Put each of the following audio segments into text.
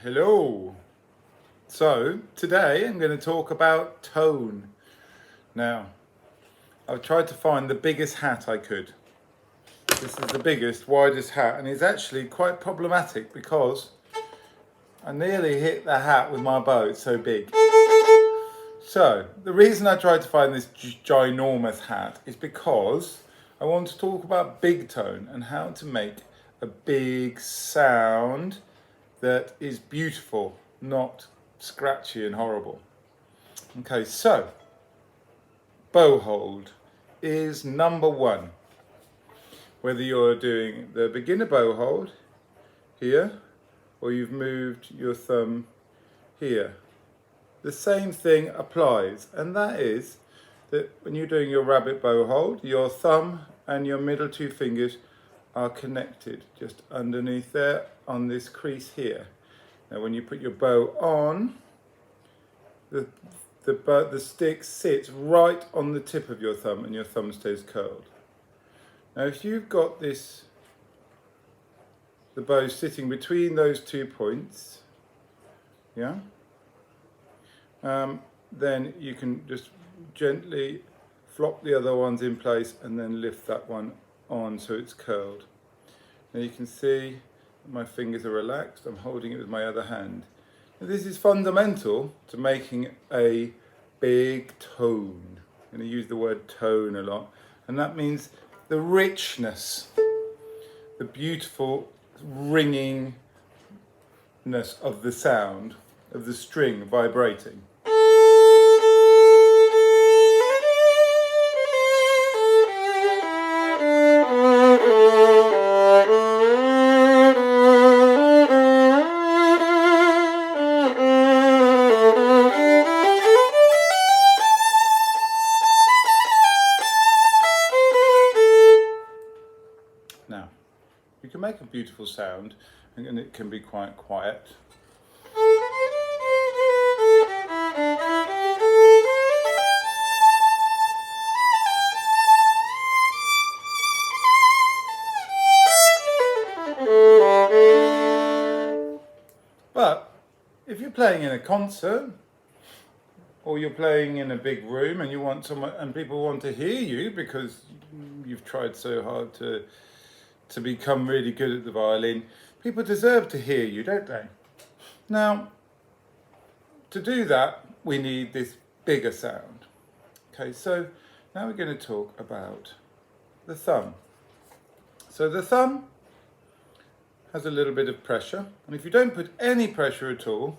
Hello. So today I'm going to talk about tone. Now, I've tried to find the biggest hat I could. This is the biggest, widest hat, and it's actually quite problematic because I nearly hit the hat with my bow. It's so big. So the reason I tried to find this ginormous hat is because I want to talk about big tone and how to make a big sound that is beautiful, not scratchy and horrible. Okay, so bow hold is number one. Whether you're doing the beginner bow hold here or you've moved your thumb here, the same thing applies, and that is that when you're doing your rabbit bow hold, your thumb and your middle two fingers are connected just underneath there on this crease here. Now when you put your bow on, the stick sits right on the tip of your thumb and your thumb stays curled. Now if you've got the bow sitting between those 2 points, yeah, then you can just gently flop the other ones in place and then lift that one on so it's curled. Now you can see my fingers are relaxed. I'm holding it with my other hand. Now this is fundamental to making a big tone. I'm going to use the word tone a lot, and that means the richness, the beautiful ringingness of the sound of the string vibrating. Now, you can make a beautiful sound, and it can be quite quiet. But if you're playing in a concert, or you're playing in a big room and you want someone, and people want to hear you because you've tried so hard to become really good at the violin, people deserve to hear you, don't they? Now, to do that, we need this bigger sound. Okay, so now we're going to talk about the thumb. So the thumb has a little bit of pressure, and if you don't put any pressure at all,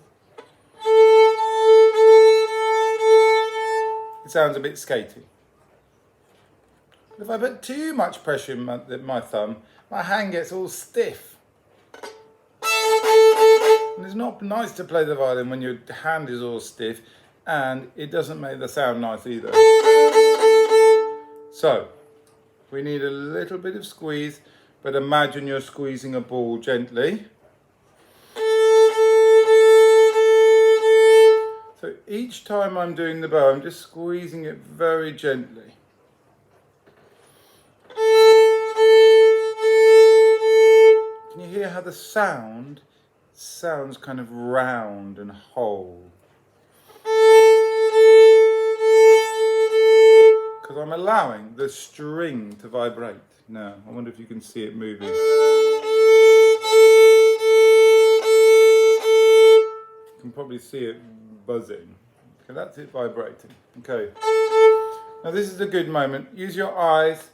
it sounds a bit skaty. But if I put too much pressure in my thumb, my hand gets all stiff. And it's not nice to play the violin when your hand is all stiff, and it doesn't make the sound nice either. So, we need a little bit of squeeze, but imagine you're squeezing a ball gently. So each time I'm doing the bow, I'm just squeezing it very gently. Can you hear how the sound sounds kind of round and whole? Because I'm allowing the string to vibrate. Now, I wonder if you can see it moving. You can probably see it buzzing. Okay, that's it vibrating. Okay. Now this is a good moment. Use your eyes,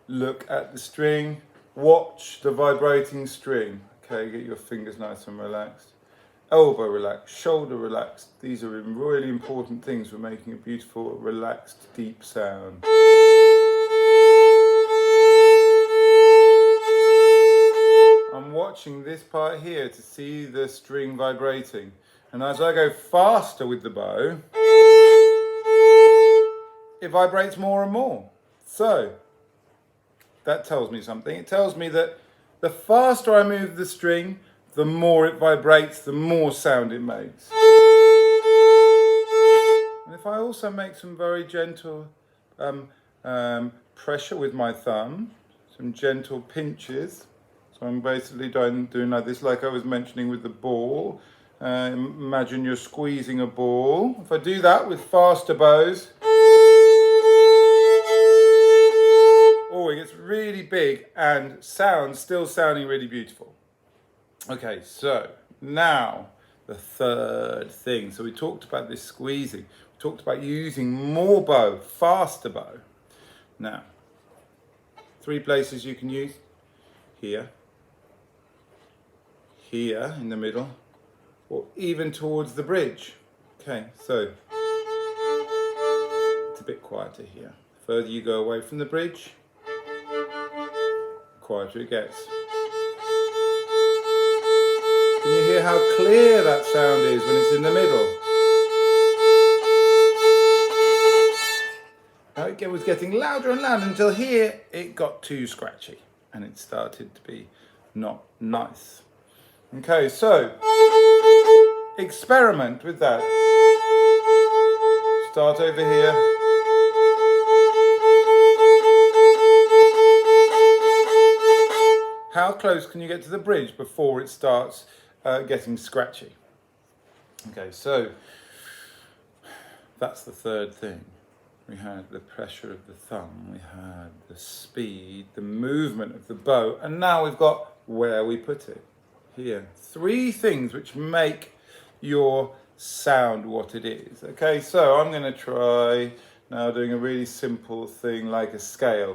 look at the string, watch the vibrating string. Okay, get your fingers nice and relaxed. Elbow relaxed, shoulder relaxed. These are really important things for making a beautiful, relaxed, deep sound. I'm watching this part here to see the string vibrating. And as I go faster with the bow, it vibrates more and more. So, that tells me something. It tells me that the faster I move the string, the more it vibrates, the more sound it makes. And if I also make some very gentle pressure with my thumb, some gentle pinches, so I'm basically doing like this, like I was mentioning with the ball, Imagine you're squeezing a ball. If I do that with faster bows, oh, it gets really big and still sounding really beautiful. Okay, so now the third thing. So we talked about this squeezing. We talked about using more bow, faster bow. Now, 3 places you can use. Here, here in the middle, or even towards the bridge. Okay, so it's a bit quieter here. The further you go away from the bridge, the quieter it gets. Can you hear how clear that sound is when it's in the middle? Now it was getting louder and louder until here it got too scratchy and it started to be not nice. Okay, so experiment with that. Start over here. How close can you get to the bridge before it starts getting scratchy? Okay, so that's the third thing. We had the pressure of the thumb, we had the speed, the movement of the bow, and now we've got where we put it. Here, 3 things which make your sound what it is. Okay, so I'm going to try now doing a really simple thing like a scale.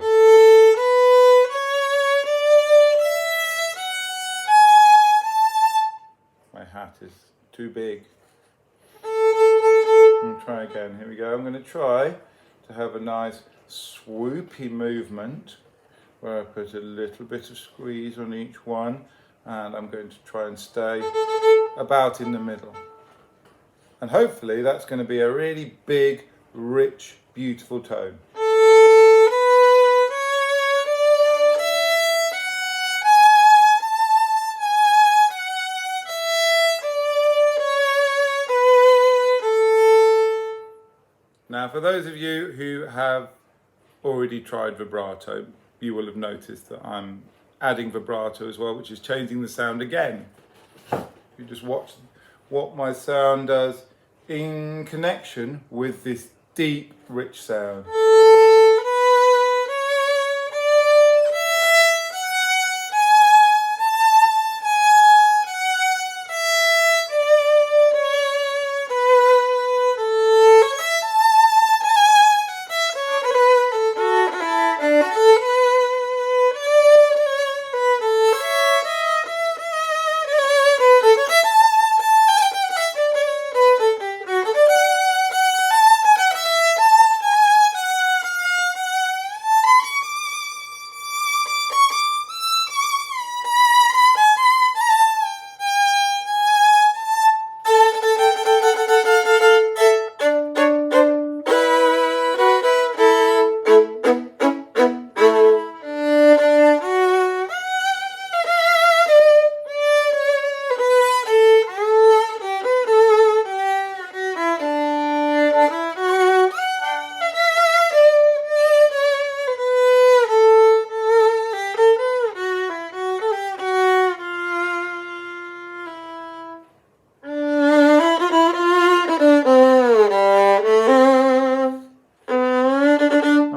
My hat is too big. I'll try again. Here we go. I'm going to try to have a nice swoopy movement where I put a little bit of squeeze on each one, and I'm going to try and stay about in the middle. And hopefully that's going to be a really big, rich, beautiful tone. Now, for those of you who have already tried vibrato, you will have noticed that I'm adding vibrato as well, which is changing the sound again. You just watch what my sound does in connection with this deep, rich sound.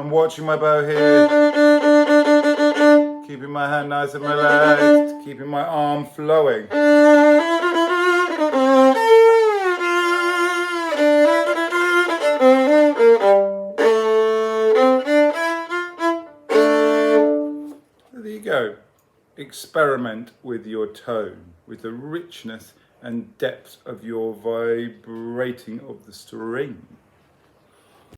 Watching my bow here, keeping my hand nice and relaxed, keeping my arm flowing. There you go. Experiment with your tone, with the richness and depth of your vibrating of the string.